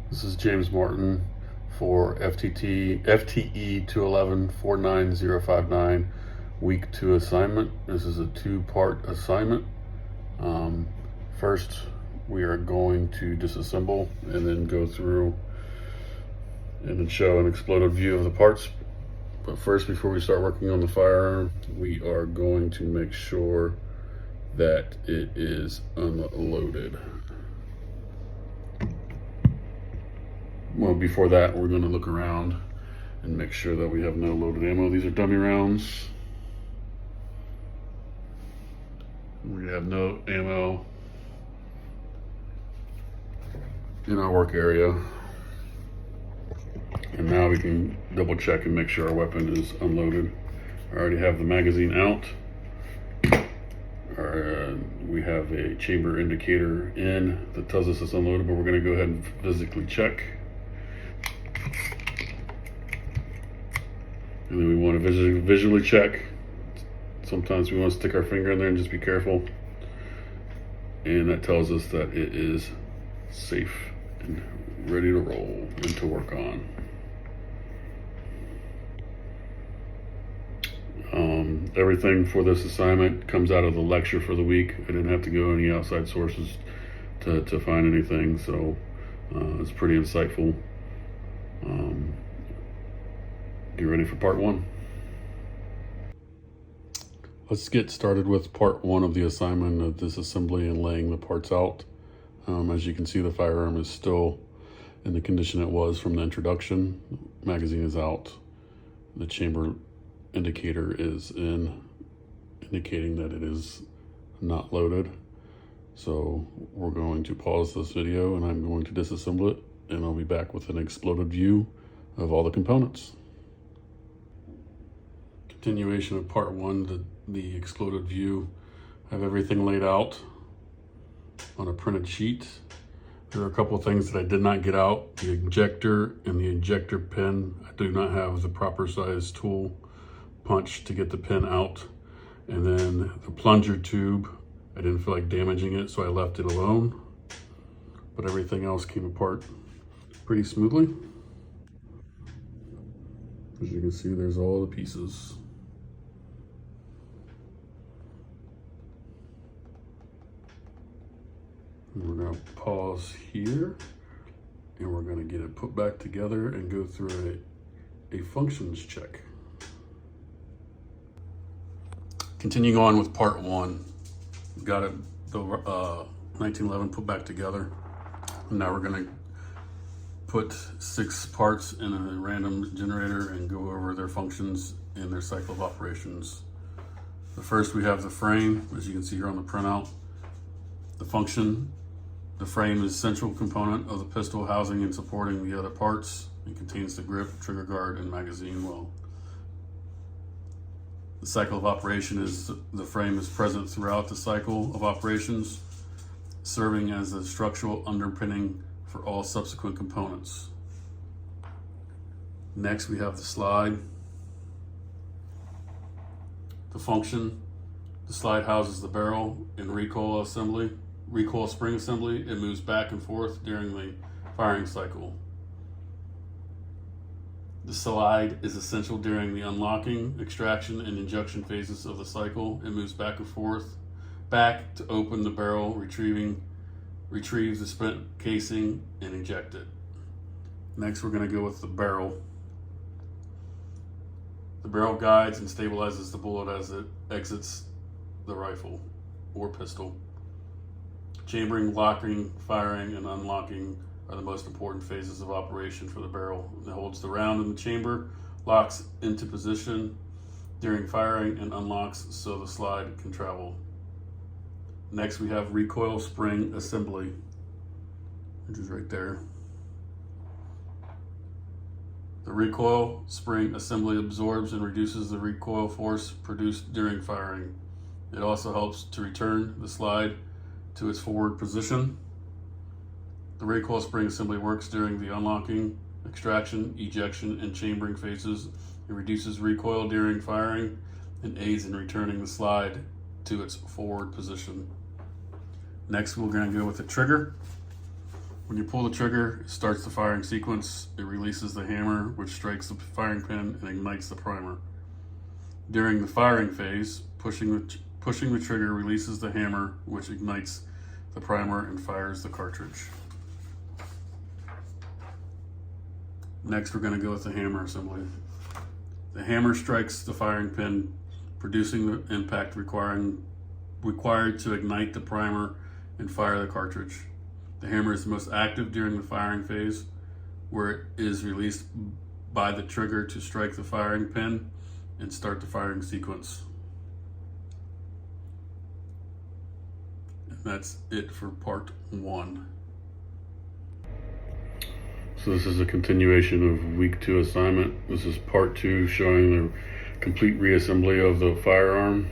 This is James Martin for FTE 211 49059 week 2 assignment. This is a two-part assignment. First, we are going to disassemble and then go through and then show an exploded view of the parts. But first, before we start working on the firearm, we are going to make sure that it is unloaded. Well, before that, we're going to look around and make sure that we have no loaded ammo. These are dummy rounds. We have no ammo in our work area. And now we can double check and make sure our weapon is unloaded. I already have the magazine out. We have a chamber indicator in that tells us it's unloaded, but we're going to go ahead and physically check. And then we want to visually check. Sometimes we want to stick our finger in there and just be careful. And that tells us that it is safe and ready to roll and to work on. Everything for this assignment comes out of the lecture for the week. I didn't have to go any outside sources to find anything, so it's pretty insightful. Get ready for part one. Let's get started with part one of the assignment of disassembly and laying the parts out. As you can see, the firearm is still in the condition it was from the introduction. Magazine is out. The chamber indicator is in, indicating that it is not loaded. So we're going to pause this video and I'm going to disassemble it, and I'll be back with an exploded view of all the components. Continuation of part one, the exploded view. I have everything laid out on a printed sheet. There are a couple of things that I did not get out. The injector and the injector pin. I do not have the proper size tool punch to get the pin out. And then the plunger tube, I didn't feel like damaging it, so I left it alone. But everything else came apart pretty smoothly. As you can see, there's all the pieces. And we're gonna pause here and we're gonna get it put back together and go through a functions check. Continuing on with part one, we got it, the 1911 put back together. And now we're gonna put 6 parts in a random generator and go over their functions and their cycle of operations. The first, we have the frame, as you can see here on the printout. The function, the frame is a central component of the pistol, housing and supporting the other parts. It contains the grip, trigger guard, and magazine well. The cycle of operation is the frame is present throughout the cycle of operations, serving as a structural underpinning for all subsequent components. Next, we have the slide. The function, the slide houses the barrel and recoil spring assembly. It moves back and forth during the firing cycle. The slide is essential during the unlocking, extraction, and injection phases of the cycle. It moves back and forth, back to open the barrel, retrieves the spent casing, and eject it. Next, we're going to go with the barrel. The barrel guides and stabilizes the bullet as it exits the rifle or pistol. Chambering, locking, firing, and unlocking are the most important phases of operation for the barrel. It holds the round in the chamber, locks into position during firing, and unlocks so the slide can travel. Next, we have recoil spring assembly, which is right there. The recoil spring assembly absorbs and reduces the recoil force produced during firing. It also helps to return the slide to its forward position. The recoil spring assembly works during the unlocking, extraction, ejection, and chambering phases. It reduces recoil during firing and aids in returning the slide to its forward position. Next, we're going to go with the trigger. When you pull the trigger, it starts the firing sequence. It releases the hammer, which strikes the firing pin and ignites the primer. During the firing phase, pushing the trigger releases the hammer, which ignites the primer and fires the cartridge. Next, we're going to go with the hammer assembly. The hammer strikes the firing pin, producing the impact required to ignite the primer and fire the cartridge. The hammer is most active during the firing phase, where it is released by the trigger to strike the firing pin and start the firing sequence. And that's it for part 1. So this is a continuation of week 2 assignment. This is part 2, showing the complete reassembly of the firearm.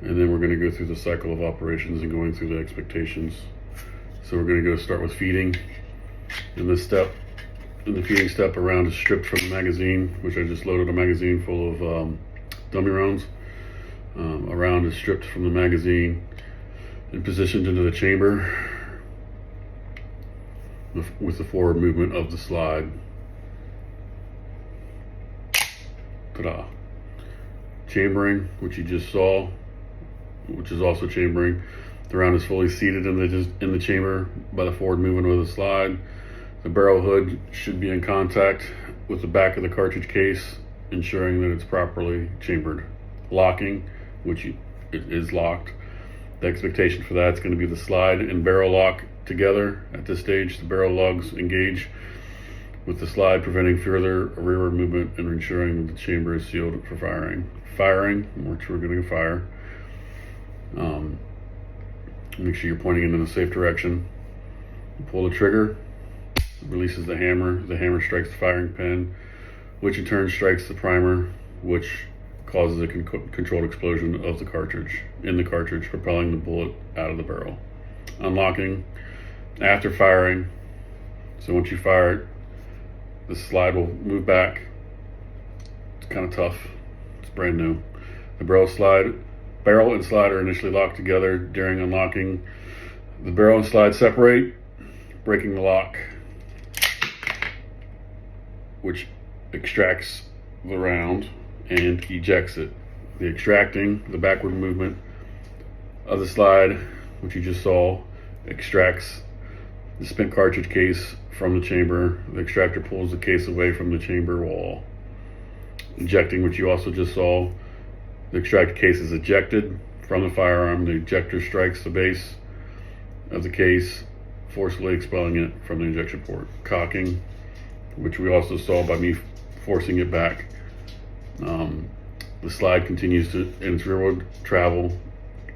And then we're going to go through the cycle of operations and going through the expectations. So we're going to go start with feeding. In this step, in the feeding step, a round is stripped from the magazine, which I just loaded a magazine full of dummy rounds. A round is stripped from the magazine and positioned into the chamber with the forward movement of the slide. Ta-da. Chambering, which you just saw, which is also chambering. The round is fully seated in the chamber by the forward movement of the slide. The barrel hood should be in contact with the back of the cartridge case, ensuring that it's properly chambered. Locking, which it is locked. The expectation for that is going to be the slide and barrel lock together. At this stage, the barrel lugs engage with the slide, preventing further rearward movement and ensuring that the chamber is sealed for firing. Firing, which we're going to fire. Make sure you're pointing it in a safe direction. Pull the trigger, releases the hammer. The hammer strikes the firing pin, which in turn strikes the primer, which causes a controlled explosion of the cartridge, propelling the bullet out of the barrel. Unlocking after firing. So once you fire it, the slide will move back. It's kind of tough. It's brand new. The barrel and slide are initially locked together. During unlocking, the barrel and slide separate, breaking the lock, which extracts the round and ejects it. The extracting, the backward movement of the slide, which you just saw, extracts the spent cartridge case from the chamber. The extractor pulls the case away from the chamber wall. Ejecting, which you also just saw, the extracted case is ejected from the firearm. The ejector strikes the base of the case, forcefully expelling it from the ejection port. Cocking, which we also saw by me forcing it back. The slide continues in its rearward travel,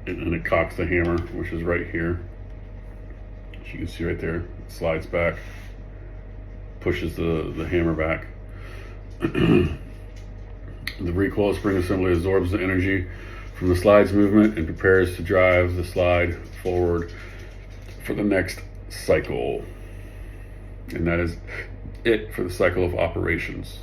and it cocks the hammer, which is right here. As you can see right there, it slides back, pushes the hammer back. The recoil spring assembly absorbs the energy from the slide's movement and prepares to drive the slide forward for the next cycle. And that is it for the cycle of operations.